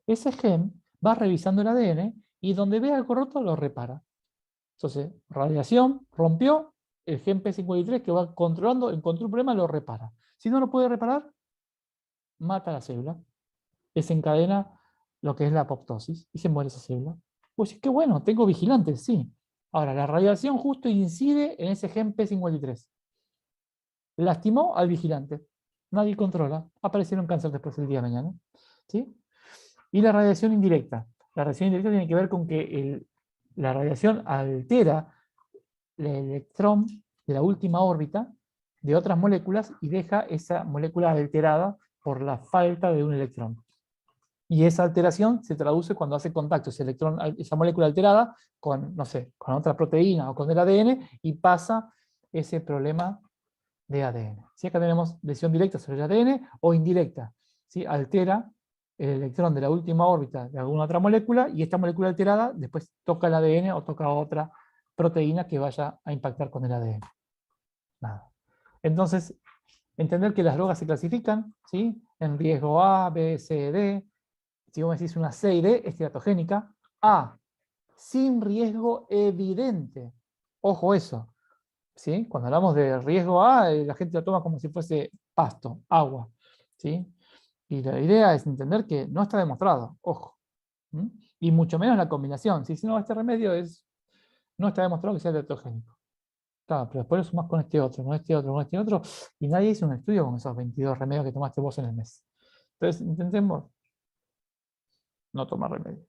Ese gen va revisando el ADN y donde ve algo roto lo repara. Entonces, radiación rompió, el gen P53 que va controlando, encontró un problema, lo repara. Si no lo puede reparar, mata a la célula, desencadena lo que es la apoptosis y se muere esa célula. Pues qué bueno, tengo vigilantes, sí. Ahora, la radiación justo incide en ese gen P53. Lastimó al vigilante. Nadie controla. Aparecieron cáncer después del día de mañana. ¿Sí? Y la radiación indirecta. La radiación indirecta tiene que ver con que la radiación altera el electrón de la última órbita de otras moléculas y deja esa molécula alterada por la falta de un electrón. Y esa alteración se traduce cuando hace contacto ese electrón, esa molécula alterada con, no sé, con otra proteína o con el ADN y pasa ese problema de ADN. ¿Sí? Acá tenemos lesión directa sobre el ADN o indirecta. ¿Sí? Altera el electrón de la última órbita de alguna otra molécula y esta molécula alterada después toca el ADN o toca otra proteína que vaya a impactar con el ADN. Nada. Entonces, entender que las drogas se clasifican, ¿sí? En riesgo A, B, C, D. Si vos me decís una C y D, es teratogénica. A, sin riesgo evidente. Ojo eso. ¿Sí? Cuando hablamos de riesgo A, la gente lo toma como si fuese pasto, agua. ¿Sí? Y la idea es entender que no está demostrado, ojo. ¿Mm? Y mucho menos la combinación. Si no, este remedio no está demostrado que sea teratogénico. Claro, pero después lo sumas con este otro, con este otro, con este otro, y nadie hizo un estudio con esos 22 remedios que tomaste vos en el mes. Entonces, intentemos no tomar remedio,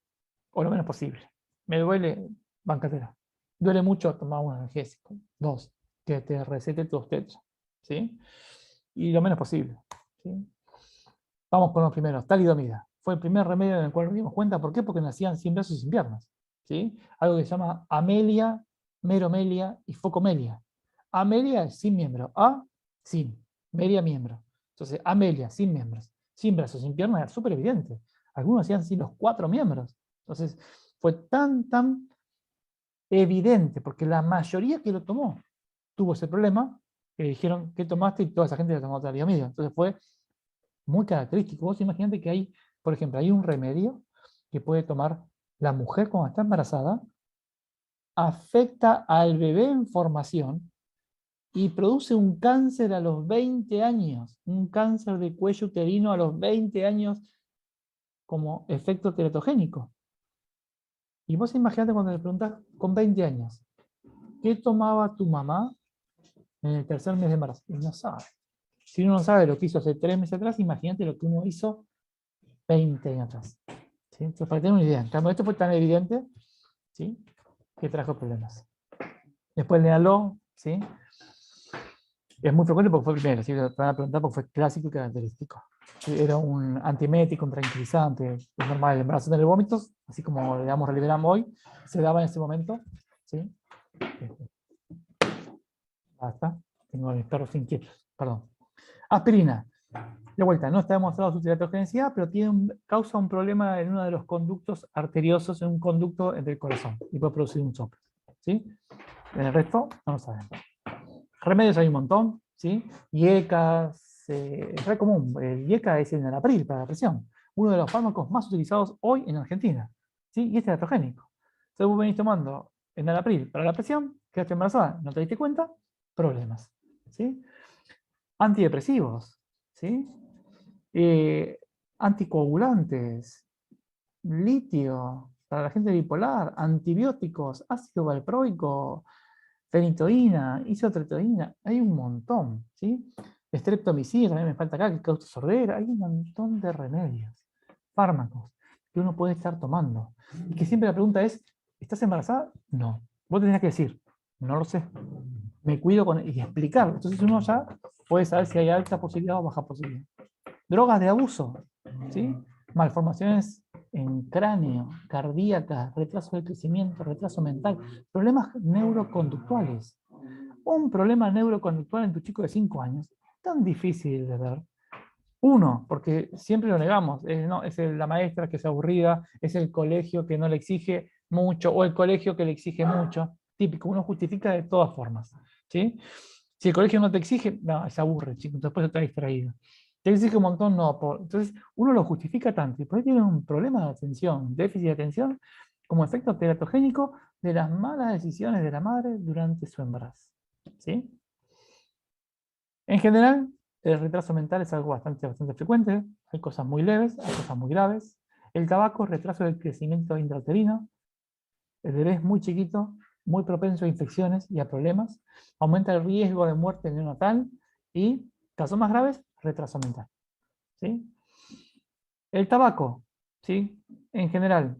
o lo menos posible. Me duele, bancatera. Duele mucho, tomar un analgésico. Dos, que te recete tu obstetra. ¿Sí? Y lo menos posible. ¿Sí? Vamos con los primeros. Talidomida. Fue el primer remedio en el cual nos dimos cuenta. ¿Por qué? Porque nacían sin brazos y sin piernas. ¿Sí? Algo que se llama amelia, meromelia y focomelia. Amelia es sin miembro. A, sin. Melia, miembro. Entonces, amelia, sin miembros. Sin brazos, sin piernas, era súper evidente. Algunos hacían sin los 4 miembros. Entonces, fue tan evidente, porque la mayoría que lo tomó tuvo ese problema, que dijeron, ¿qué tomaste? Y toda esa gente le tomó talidomida. Entonces fue muy característico. Vos imaginate que hay, por ejemplo, hay un remedio que puede tomar la mujer cuando está embarazada, afecta al bebé en formación y produce un cáncer a los 20 años, un cáncer de cuello uterino a los 20 años como efecto teratogénico. Y vos imaginate cuando le preguntás con 20 años, ¿qué tomaba tu mamá en el tercer mes de embarazo? Y no sabe. Si uno no sabe lo que hizo hace 3 meses atrás, imagínate lo que uno hizo 20 años atrás. ¿Sí? Entonces, para tener una idea, en cambio, esto fue tan evidente, ¿sí?, que trajo problemas. Después léalo, ¿sí? Es muy frecuente porque fue primero, ¿sí? Te van a preguntar porque fue clásico y característico. ¿Sí? Era un antiemético, un tranquilizante, es normal el embarazo tener vómitos, así como le damos Reliberam hoy, se daba en ese momento, ¿sí? Basta, tengo a mis perros inquietos, perdón. Aspirina. De vuelta, no está demostrado su teratogenicidad, pero causa un problema en uno de los conductos arteriosos, en un conducto entre el corazón, y puede producir un soplo. ¿Sí? En el resto, no lo sabemos. Remedios hay un montón, ¿sí? IECAS, es re común. El IECA es el enalapril para la presión, uno de los fármacos más utilizados hoy en Argentina, ¿sí? Y es teratogénico. Entonces vos venís tomando enalapril para la presión, quedaste embarazada, no te diste cuenta, problemas, ¿sí? Antidepresivos, ¿sí? Anticoagulantes, litio para la gente bipolar, antibióticos, ácido valproico, fenitoína, isotretinoína, hay un montón, ¿sí? Streptomicina, también me falta acá, que causa sordera, hay un montón de remedios, fármacos, que uno puede estar tomando. Y que siempre la pregunta es, ¿estás embarazada? No. Vos tenés que decir, no lo sé. Me cuido y explicarlo. Entonces uno ya puede saber si hay alta posibilidad o baja posibilidad. Drogas de abuso, ¿sí? Malformaciones en cráneo, cardíacas, retraso del crecimiento, retraso mental, problemas neuroconductuales. Un problema neuroconductual en tu chico de 5 años, tan difícil de ver. Uno, porque siempre lo negamos, no, es la maestra que es aburrida, es el colegio que no le exige mucho, o el colegio que le exige mucho. Típico, uno justifica de todas formas, ¿sí? Si el colegio no te exige, no, se aburre, chico, después está distraído. Te exige un montón, no. Entonces, uno lo justifica tanto, y por ahí tiene un problema de atención, déficit de atención, como efecto teratogénico de las malas decisiones de la madre durante su embarazo, ¿sí? En general, el retraso mental es algo bastante frecuente. Hay cosas muy leves, hay cosas muy graves. El tabaco retraso del crecimiento intrauterino. El bebé es muy chiquito, muy propenso a infecciones y a problemas. Aumenta el riesgo de muerte neonatal y, casos más graves, retraso mental. ¿Sí? El tabaco, ¿sí? En general,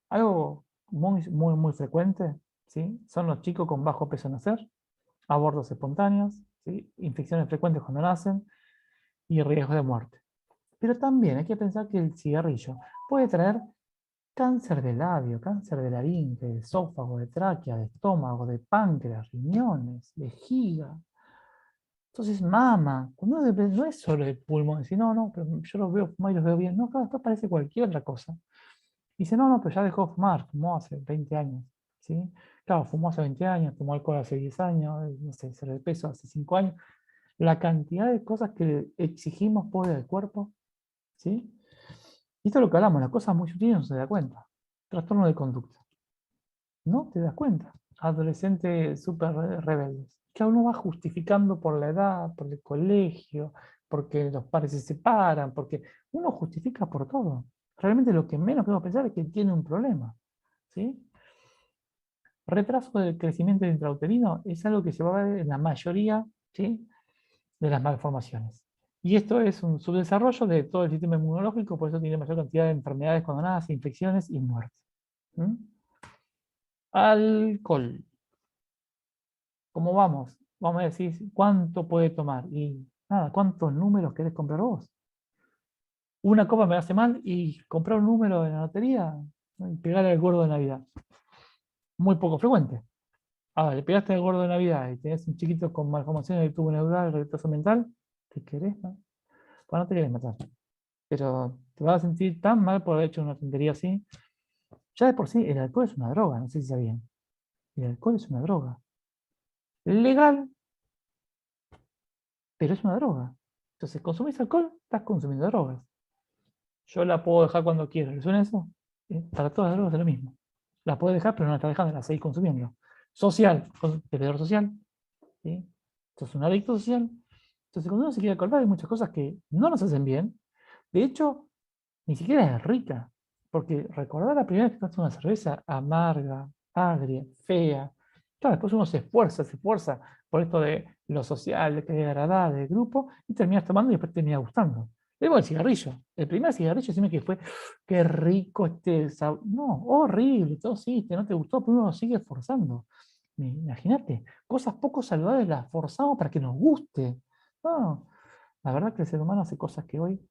algo muy frecuente, ¿sí?, son los chicos con bajo peso al nacer, abortos espontáneos, ¿sí?, infecciones frecuentes cuando nacen y riesgo de muerte. Pero también hay que pensar que el cigarrillo puede traer cáncer de labio, cáncer de laringe, de esófago, de tráquea, de estómago, de páncreas, riñones, vejiga. Entonces, mama, cuando no es solo el pulmón, decir, no, no, pero yo los veo fumar y los veo bien. No, claro, esto parece cualquier otra cosa. Dice, no, no, pero ya dejó de fumar, fumó hace 20 años. ¿Sí? Claro, fumó hace 20 años, tomó alcohol hace 10 años, no sé, se de peso hace 5 años. La cantidad de cosas que exigimos por el cuerpo, ¿sí? Y esto es lo que hablamos, las cosas muy sutiles no se da cuenta. Trastorno de conducta. No te das cuenta. Adolescentes súper rebeldes. Que uno va justificando por la edad, por el colegio, porque los padres se separan, porque uno justifica por todo. Realmente lo que menos podemos pensar es que tiene un problema. ¿Sí? Retraso del crecimiento intrauterino es algo que se va a ver en la mayoría, ¿sí?, de las malformaciones. Y esto es un subdesarrollo de todo el sistema inmunológico, por eso tiene mayor cantidad de enfermedades cuando nace, infecciones y muerte. ¿Mm? Alcohol. ¿Cómo vamos? Vamos a decir cuánto puede tomar. Y nada, ¿cuántos números querés comprar vos? Una copa me hace mal y comprar un número en la lotería, ¿no?, y pegarle al gordo de Navidad. Muy poco frecuente. Ahora, le pegaste al gordo de Navidad y tenés un chiquito con malformaciones del tubo neural, retraso mental, ¿te querés? ¿No? Pues no te querés matar. Pero te vas a sentir tan mal por haber hecho una tontería así. Ya de por sí, el alcohol es una droga, no sé si sabían. El alcohol es una droga. Legal, pero es una droga. Entonces, consumís alcohol, estás consumiendo drogas. Yo la puedo dejar cuando quiera. ¿Le suena eso? Para todas las drogas es lo mismo. La puedes dejar, pero no la estás dejando, la seguís consumiendo. Social, bebedor social. ¿Sí? Sos un adicto social. Entonces, cuando uno se quiere acordar, hay muchas cosas que no nos hacen bien. De hecho, ni siquiera es rica. Porque recordar la primera vez que tomaste una cerveza amarga, agria, fea. Claro, después uno se esfuerza por esto de lo social, de querer agradar, del grupo, y terminas tomando y después te termina gustando. Luego el cigarrillo. El primer cigarrillo, decime que fue, qué rico este sabor. No, horrible, todo sí, no te gustó, pero uno lo sigue forzando. Imagínate, cosas poco saludables las forzamos para que nos guste. No, la verdad que el ser humano hace cosas que hoy,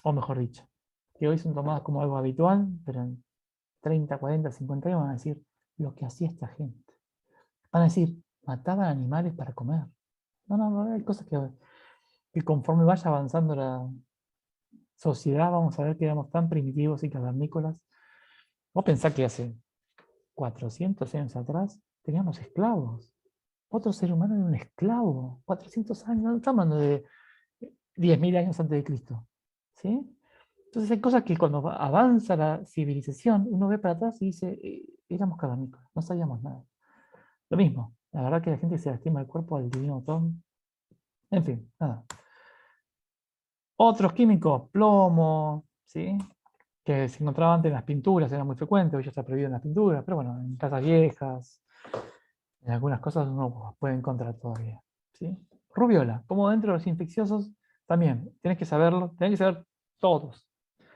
o mejor dicho, que hoy son tomadas como algo habitual, pero en 30, 40, 50 años van a decir lo que hacía esta gente. Van a decir, mataban animales para comer. No, no, no, hay cosas que conforme vaya avanzando la sociedad, vamos a ver que éramos tan primitivos y cavernícolas. Vos pensás que hace 400 años atrás teníamos esclavos. Otro ser humano era un esclavo. 400 años, no estamos hablando de 10.000 años antes de Cristo. ¿Sí? Entonces hay cosas que cuando avanza la civilización, uno ve para atrás y dice, éramos cavernícolas, no sabíamos nada. Lo mismo, la verdad que la gente se lastima el cuerpo al divino botón. En fin, nada. Otros químicos, plomo, ¿sí? Que se encontraban antes en las pinturas, era muy frecuente, hoy ya está prohibido en las pinturas, pero bueno, en casas viejas, en algunas cosas uno puede encontrar todavía. ¿Sí? Rubiola, como dentro de los infecciosos, también, tenés que saberlo, tenés que saber todos.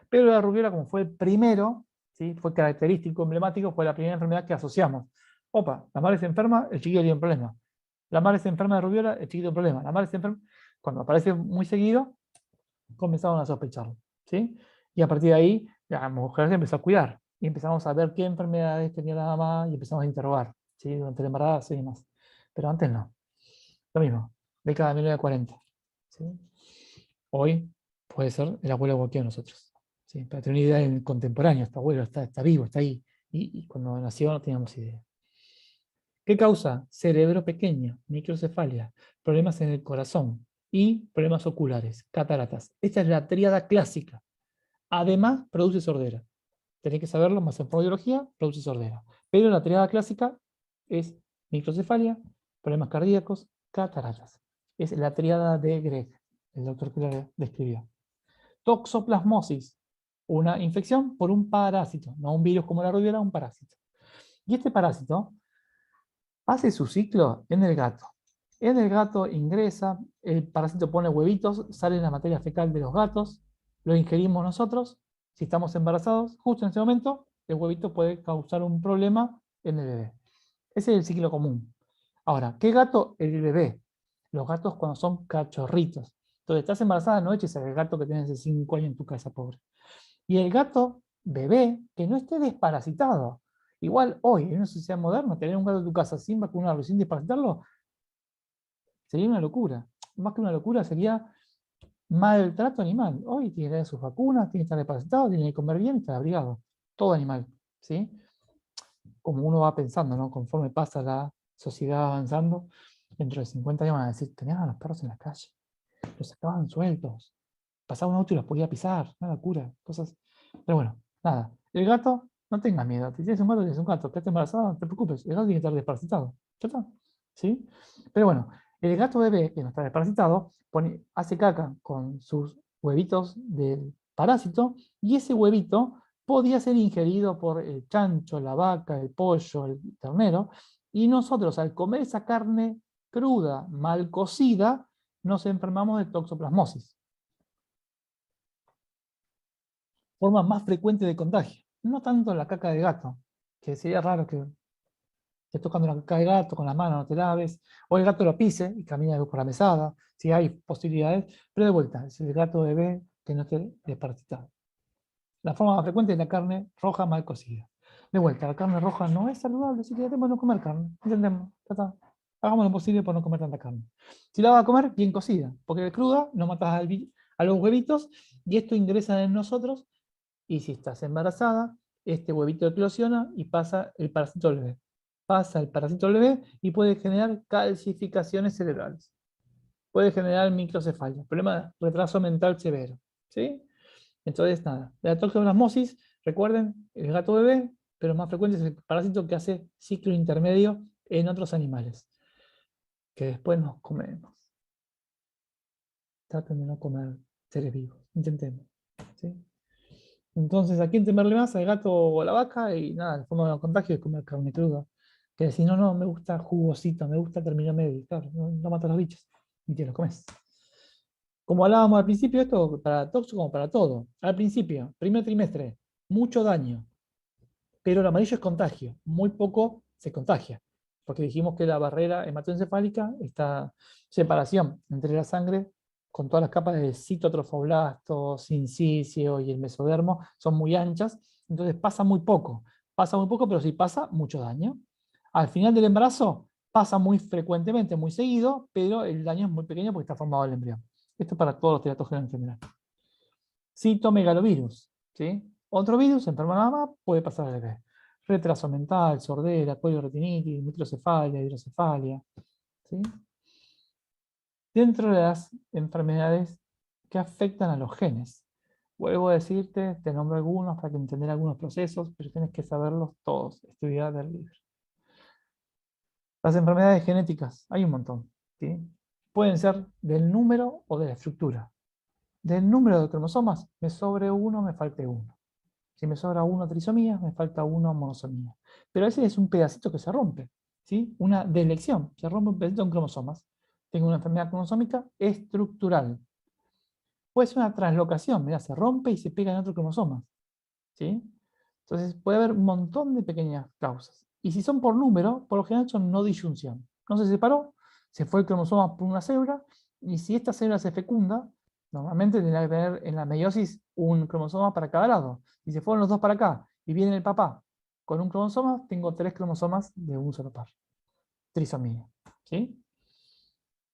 Pero la rubiola, como fue el primero, ¿sí? Fue característico, emblemático, fue la primera enfermedad que asociamos. Opa, la madre se enferma, el chiquillo tiene un problema. La madre se enferma de rubiola, el chiquillo tiene un problema. La madre se enferma, cuando aparece muy seguido, comenzaron a sospecharlo. ¿Sí? Y a partir de ahí, la mujer se empezó a cuidar. Y empezamos a ver qué enfermedades tenía la mamá y empezamos a interrogar, ¿sí? Durante el embarazo y demás. Pero antes no. Lo mismo, década de 1940. ¿Sí? Hoy puede ser el abuelo de cualquiera de nosotros. ¿Sí? Para tener una idea del contemporáneo, este abuelo está vivo, está ahí. Y cuando nació no teníamos idea. ¿Qué causa? Cerebro pequeño, microcefalia, problemas en el corazón y problemas oculares, cataratas. Esta es la tríada clásica. Además, produce sordera. Tenés que saberlo, más en biología, produce sordera. Pero la tríada clásica es microcefalia, problemas cardíacos, cataratas. Es la tríada de Gregg, el doctor que la describió. Toxoplasmosis, una infección por un parásito, no un virus como la rubiola, un parásito. Y este parásito hace su ciclo en el gato. En el gato ingresa, el parásito pone huevitos, sale la materia fecal de los gatos, lo ingerimos nosotros. Si estamos embarazados, justo en ese momento, el huevito puede causar un problema en el bebé. Ese es el ciclo común. Ahora, ¿qué gato? El bebé. Los gatos cuando son cachorritos. Entonces, estás embarazada, no eches al gato que tienes hace 5 años en tu casa, pobre. Y el gato bebé que no esté desparasitado. Igual hoy, en una sociedad moderna, tener un gato en tu casa sin vacunarlo, sin desparasitarlo, sería una locura. Más que una locura, sería maltrato animal. Hoy tiene que tener sus vacunas, tiene que estar desparasitado, tiene que comer bien y estar abrigado. Todo animal. ¿Sí? Como uno va pensando, ¿no? Conforme pasa la sociedad avanzando, dentro de 50 años van a decir, tenían a los perros en la calle, los sacaban sueltos, pasaba un auto y los podía pisar, una locura, cosas. Pero bueno, nada. El gato, no tengas miedo. Si tienes un gato, tienes un gato. Que esté embarazado, no te preocupes. El gato tiene que estar desparasitado. ¿Ya está? ¿Sí? Pero bueno, el gato bebé que no está desparasitado hace caca con sus huevitos del parásito y ese huevito podía ser ingerido por el chancho, la vaca, el pollo, el ternero y nosotros al comer esa carne cruda, mal cocida, nos enfermamos de toxoplasmosis. Forma más frecuente de contagio. No tanto la caca de gato, que sería raro que estés tocando la caca de gato con la mano, no te laves, o el gato lo pise y camina por la mesada, si hay posibilidades, pero de vuelta, es el gato bebé que no esté desparasitado. La forma más frecuente es la carne roja mal cocida. De vuelta, la carne roja no es saludable, así que tratemos de no comer carne, entendemos, hagamos lo posible por no comer tanta carne. Si la vas a comer, bien cocida, porque cruda no matas a los huevitos y esto ingresa en nosotros. Y si estás embarazada, este huevito eclosiona y pasa el parásito al bebé. Pasa el parásito al bebé y puede generar calcificaciones cerebrales. Puede generar microcefalia, problema de retraso mental severo. ¿Sí? Entonces, nada, la toxoplasmosis, recuerden, el gato bebé, pero más frecuente es el parásito que hace ciclo intermedio en otros animales, que después nos comemos. Traten de no comer seres vivos, intentemos. ¿Sí? Entonces, ¿a quién temerle más? ¿Al gato o a la vaca? Y nada, el fondo de los contagios es comer carne cruda. Que si no, no, me gusta jugosito, me gusta término medio. Claro, no, no matas los bichos y te los comes. Como hablábamos al principio, esto para tóxico como para todo. Al principio, primer trimestre, mucho daño, pero el amarillo es contagio, muy poco se contagia, porque dijimos que la barrera hematoencefálica, esta separación entre la sangre con todas las capas de citotrofoblastos, sincicio y el mesodermo son muy anchas, entonces pasa muy poco, pero sí pasa mucho daño. Al final del embarazo pasa muy frecuentemente, muy seguido, pero el daño es muy pequeño porque está formado el embrión. Esto para todos los teratógenos en general. Citomegalovirus, ¿sí? Otro virus, enferma la mamá, puede pasar al bebé. Retraso mental, sordera, retinitis, microcefalia, hidrocefalia, ¿sí? Dentro de las enfermedades que afectan a los genes. Vuelvo a decirte, te nombro algunos para que entender algunos procesos, pero tienes que saberlos todos, estudiar del libro. Las enfermedades genéticas, hay un montón, ¿sí? Pueden ser del número o de la estructura. Del número de cromosomas, me sobre uno, me falte uno. Si me sobra uno trisomía, me falta uno monosomía. Pero a veces es un pedacito que se rompe, ¿sí? Una delección, se rompe un pedacito en cromosomas. Tengo una enfermedad cromosómica estructural. Puede ser una translocación, mira, se rompe y se pega en otro cromosoma, ¿sí? Entonces puede haber un montón de pequeñas causas. Y si son por número, por lo general son no disyunción. No se separó, se fue el cromosoma por una célula, y si esta célula se fecunda, normalmente tendrá que tener en la meiosis un cromosoma para cada lado. Si se fueron los dos para acá y viene el papá con un cromosoma, tengo 3 cromosomas de un solo par. Trisomía. ¿Sí?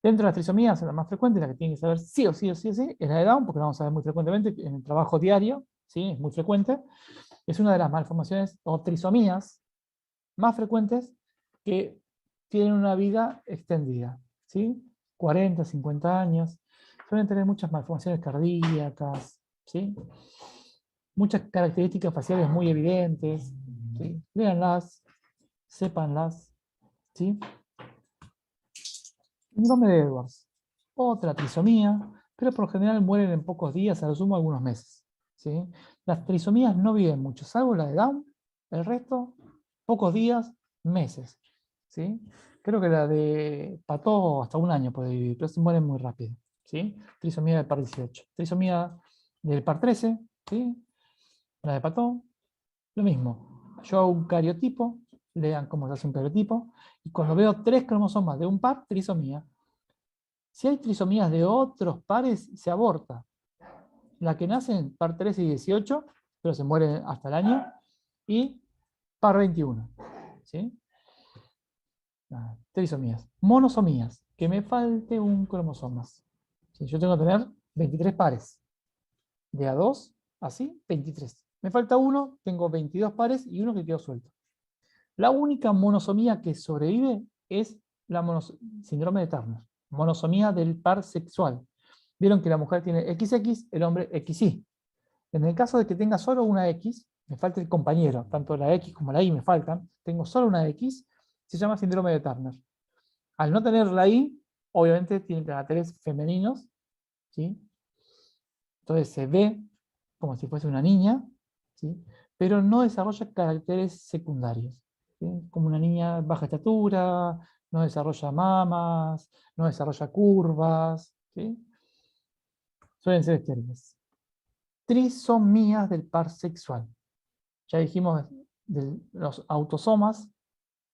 Dentro de las trisomías, la más frecuente, la que tienen que saber sí o sí o sí o sí, es la de Down, porque la vamos a ver muy frecuentemente en el trabajo diario, ¿sí? Es muy frecuente. Es una de las malformaciones o trisomías más frecuentes que tienen una vida extendida, ¿sí? 40, 50 años, suelen tener muchas malformaciones cardíacas, ¿sí? Muchas características faciales muy evidentes, ¿sí? Léanlas, sépanlas, ¿sí? Síndrome de Edwards, otra trisomía, pero por lo general mueren en pocos días, a lo sumo algunos meses, ¿sí? Las trisomías no viven mucho, salvo la de Down, el resto, pocos días, meses, ¿sí? Creo que la de Pató hasta un año puede vivir, pero se mueren muy rápido, ¿sí? Trisomía del par 18. Trisomía del par 13, ¿sí? La de Pató, lo mismo. Yo hago un cariotipo, lean cómo se hace un cariotipo, y cuando veo 3 cromosomas de un par, trisomía. Si hay trisomías de otros pares, se aborta. La que nace en par 13 y 18, pero se muere hasta el año, y par 21. ¿Sí? Trisomías. Monosomías, que me falte un cromosoma. ¿Sí? Yo tengo que tener 23 pares. De a 2, así, 23. Me falta uno, tengo 22 pares y uno que quedó suelto. La única monosomía que sobrevive es la síndrome de Turner. Monosomía del par sexual. Vieron que la mujer tiene XX, el hombre XY. En el caso de que tenga solo una X, me falta el compañero, tanto la X como la Y me faltan, tengo solo una X, se llama síndrome de Turner. Al no tener la Y, obviamente tiene caracteres femeninos, ¿sí? Entonces se ve como si fuese una niña, ¿sí? Pero no desarrolla caracteres secundarios, ¿sí? Como una niña baja estatura, no desarrolla mamas, no desarrolla curvas, ¿sí? Suelen ser estériles. Trisomías del par sexual. Ya dijimos de los autosomas,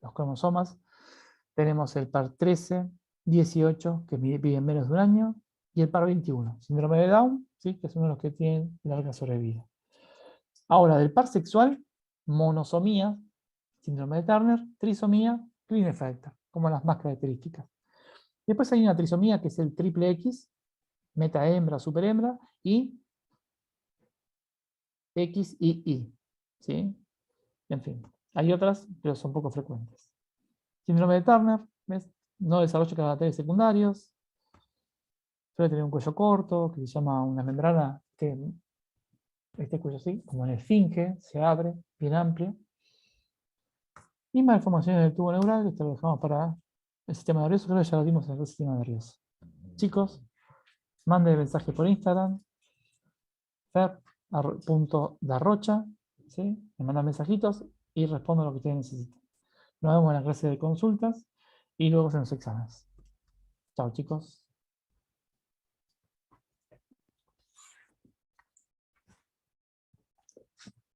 los cromosomas, tenemos el par 13, 18, que viven menos de un año, y el par 21, síndrome de Down, ¿sí? Que es uno de los que tienen larga sobrevida. Ahora, del par sexual, monosomía, síndrome de Turner, trisomía, Klinefelter, como las más características. Después hay una trisomía que es el triple X, meta hembra, super hembra, y X y Y. ¿Sí? En fin, hay otras, pero son poco frecuentes. Síndrome de Turner, ¿ves? No desarrolla caracteres secundarios, suele tener un cuello corto, que se llama una membrana, que este cuello así, como en el esfinge, se abre, bien amplio. Y malformaciones del tubo neural, esto lo dejamos para el sistema nervioso, creo que ya lo dimos en el sistema nervioso. Chicos, manden mensaje por Instagram. Fer, arrocha, ¿sí? Me mandan mensajitos y respondo lo que ustedes necesiten. Nos vemos en la clase de consultas y luego en los exámenes. Chao, chicos.